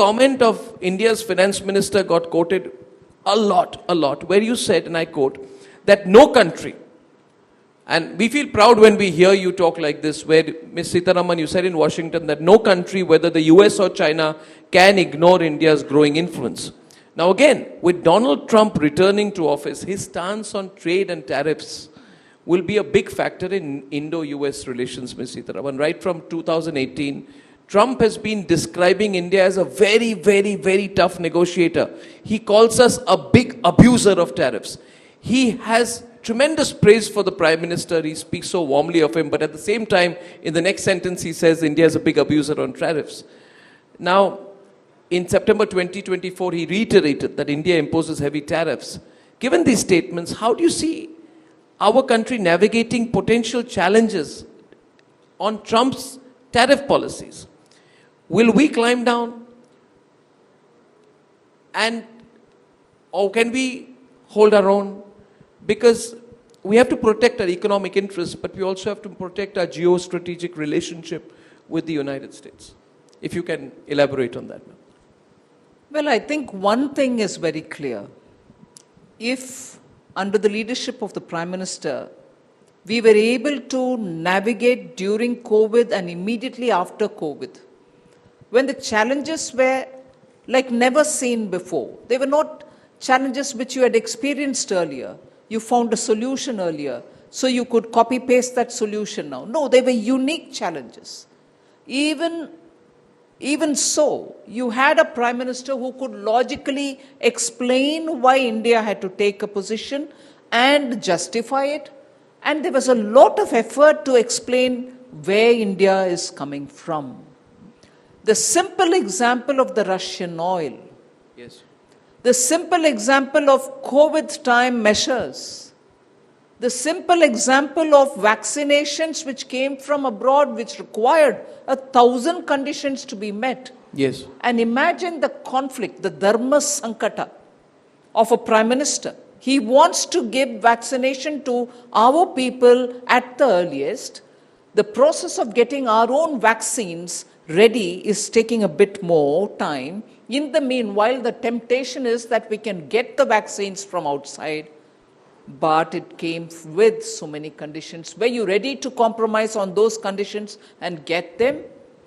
comment of India's finance minister got quoted a lot, where you said, and I quote, that no country, and we feel proud when we hear you talk like this, where Ms. Sitharaman, you said in Washington that no country, whether the US or China, can ignore India's growing influence. Now again, with Donald Trump returning to office, his stance on trade and tariffs will be a big factor in Indo-US relations, Ms. Sitharaman. Right from 2018, Trump has been describing India as a very, very, very tough negotiator. He calls us a big abuser of tariffs. He has tremendous praise for the Prime Minister. He speaks so warmly of him, but at the same time, in the next sentence, he says India is a big abuser on tariffs. Now, in September 2024, he reiterated that India imposes heavy tariffs. Given these statements, how do you see our country navigating potential challenges on Trump's tariff policies? Will we climb down? Or can we hold our own? Because we have to protect our economic interests, but we also have to protect our geostrategic relationship with the United States. If you can elaborate on that. Well, I think one thing is very clear. If, under the leadership of the Prime Minister, we were able to navigate during COVID and immediately after COVID, when the challenges were like never seen before, they were not challenges which you had experienced earlier. You found a solution earlier, so you could copy-paste that solution now. No, they were unique challenges. Even so, you had a Prime Minister who could logically explain why India had to take a position and justify it. And there was a lot of effort to explain where India is coming from. The simple example of the Russian oil. Yes. The simple example of COVID time measures. The simple example of vaccinations which came from abroad, which required 1,000 conditions to be met. Yes. And imagine the conflict, the dharma sankata of a Prime Minister. He wants to give vaccination to our people at the earliest. The process of getting our own vaccines ready is taking a bit more time. In the meanwhile, the temptation is that we can get the vaccines from outside, but it came with so many conditions. Were you ready to compromise on those conditions and get them?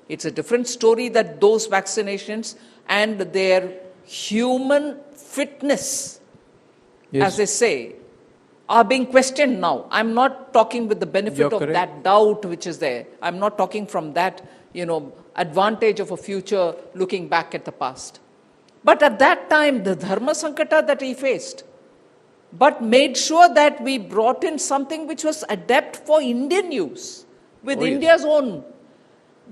It's a different story that those vaccinations and their human fitness, yes, as they say, are being questioned now. I'm not talking with the benefit of that doubt which is there. I'm not talking from that, advantage of a future looking back at the past. But at that time, the dharma sankata that he faced, but made sure that we brought in something which was adept for Indian use, with India's own.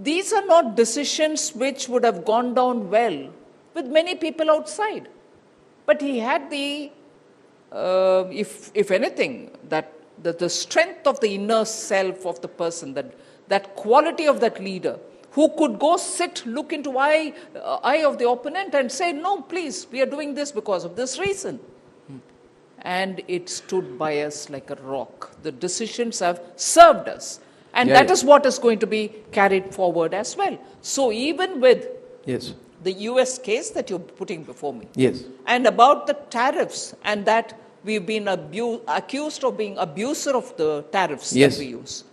These are not decisions which would have gone down well with many people outside. But he had the, if anything, that the strength of the inner self of the person, that quality of that leader, who could go sit, look into eye of the opponent and say, no, please, we are doing this because of this reason. And it stood by us like a rock. The decisions have served us. And that is what is going to be carried forward as well. So even with the US case that you're putting before me, and about the tariffs, and that we've been accused of being abuser of the tariffs that we use,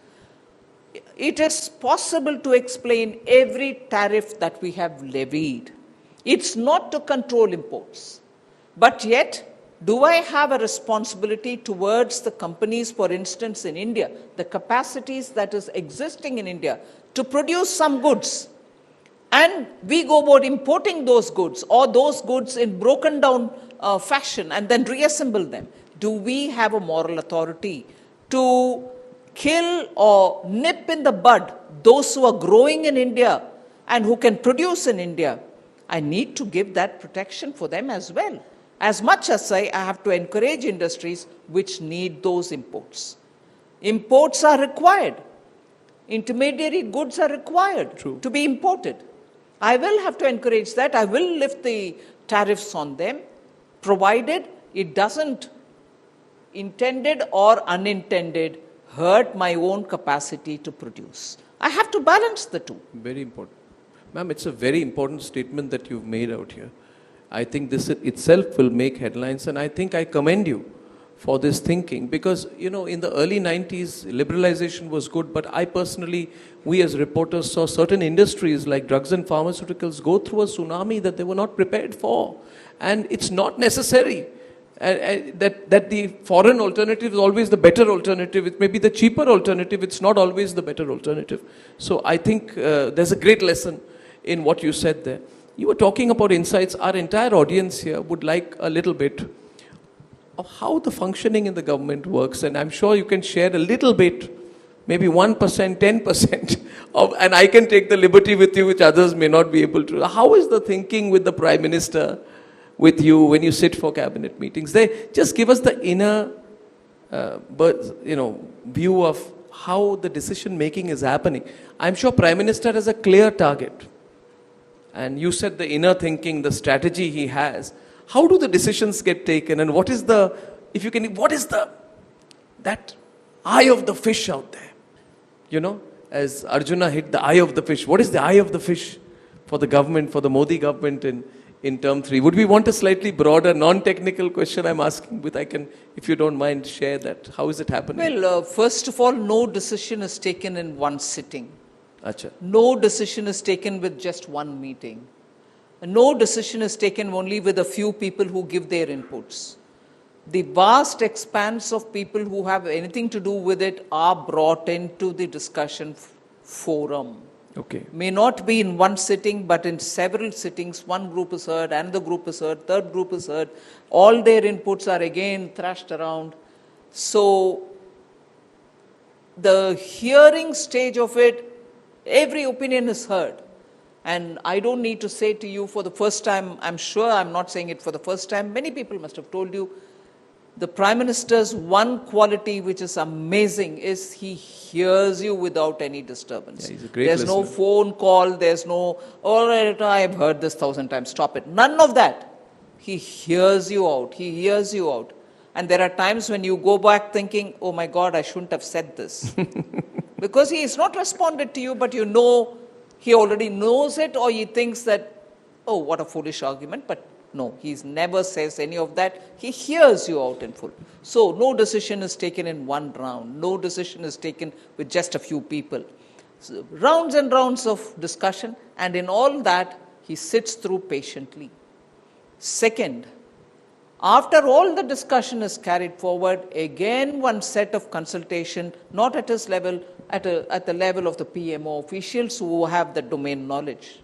it is possible to explain every tariff that we have levied. It's not to control imports. But yet, do I have a responsibility towards the companies, for instance, in India, the capacities that is existing in India to produce some goods? And we go about importing those goods or those goods in broken down fashion and then reassemble them. Do we have a moral authority to kill or nip in the bud those who are growing in India and who can produce in India? I need to give that protection for them as well. As much as I have to encourage industries which need those imports. Imports are required. Intermediary goods are required to be imported. I will have to encourage that. I will lift the tariffs on them, provided it doesn't, intended or unintended, hurt my own capacity to produce. I have to balance the two. Very important. Ma'am, it's a very important statement that you've made out here. I think this itself will make headlines, and I think I commend you for this thinking, because, you know, in the early 90s, liberalization was good, but I personally, we as reporters saw certain industries like drugs and pharmaceuticals go through a tsunami that they were not prepared for. And it's not necessary that the foreign alternative is always the better alternative. It may be the cheaper alternative. It's not always the better alternative. So I think there's a great lesson in what you said there. You were talking about insights. Our entire audience here would like a little bit of how the functioning in the government works. And I'm sure you can share a little bit, maybe 1%, 10% of, and I can take the liberty with you, which others may not be able to. How is the thinking with the Prime Minister, with you, when you sit for cabinet meetings? They just give us the inner, view of how the decision making is happening. I'm sure Prime Minister has a clear target. And you said the inner thinking, the strategy he has. How do the decisions get taken, and what is the, if you can, what is the, that eye of the fish out there? You know, as Arjuna hit the eye of the fish. What is the eye of the fish for the government, for the Modi government in term 3? Would we want a slightly broader, non-technical question I'm asking, with I can, if you don't mind, share that. How is it happening? Well, first of all, no decision is taken in one sitting. Achha. No decision is taken with just one meeting. No decision is taken only with a few people who give their inputs. The vast expanse of people who have anything to do with it are brought into the discussion forum. Okay. May not be in one sitting, but in several sittings. One group is heard, another group is heard, third group is heard. All their inputs are again thrashed around. So the hearing stage of it, every opinion is heard. And I don't need to say to you for the first time, I'm sure I'm not saying it for the first time, many people must have told you, the Prime Minister's one quality which is amazing is he hears you without any disturbance. Yeah, he's a great there's listener. No phone call, there's no, all right, I've heard this 1,000 times, stop it. None of that. He hears you out. He hears you out. And there are times when you go back thinking, oh my God, I shouldn't have said this. Because he has not responded to you, but you know he already knows it, or he thinks that, oh, what a foolish argument. But no, he never says any of that. He hears you out in full. So no decision is taken in one round. No decision is taken with just a few people. So, rounds and rounds of discussion, and in all that, he sits through patiently. Second, after all the discussion is carried forward, again one set of consultation, not at his level, at the level of the PMO officials who have the domain knowledge.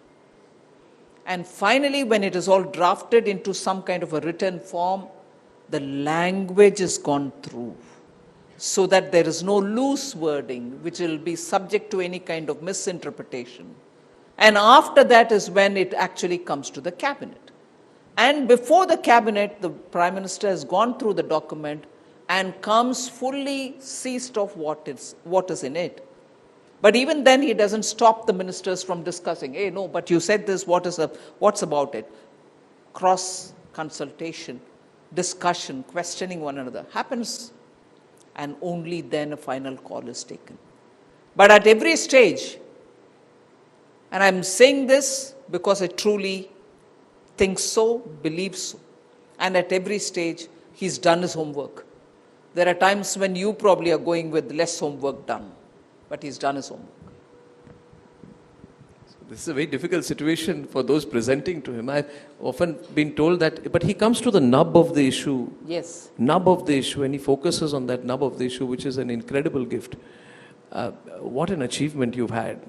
And finally, when it is all drafted into some kind of a written form, the language is gone through, so that there is no loose wording which will be subject to any kind of misinterpretation. And after that is when it actually comes to the cabinet. And before the cabinet, the Prime Minister has gone through the document and comes fully seized of what is in it. But even then, he doesn't stop the ministers from discussing. Hey, no, but you said this, what's about it? Cross-consultation, discussion, questioning one another happens, and only then a final call is taken. But at every stage, and I'm saying this because I truly think so, believe so, and at every stage, he's done his homework. There are times when you probably are going with less homework done, but he's done his homework. This is a very difficult situation for those presenting to him. I've often been told that, but he comes to the nub of the issue. Yes. Nub of the issue, and he focuses on that nub of the issue, which is an incredible gift. What an achievement you've had.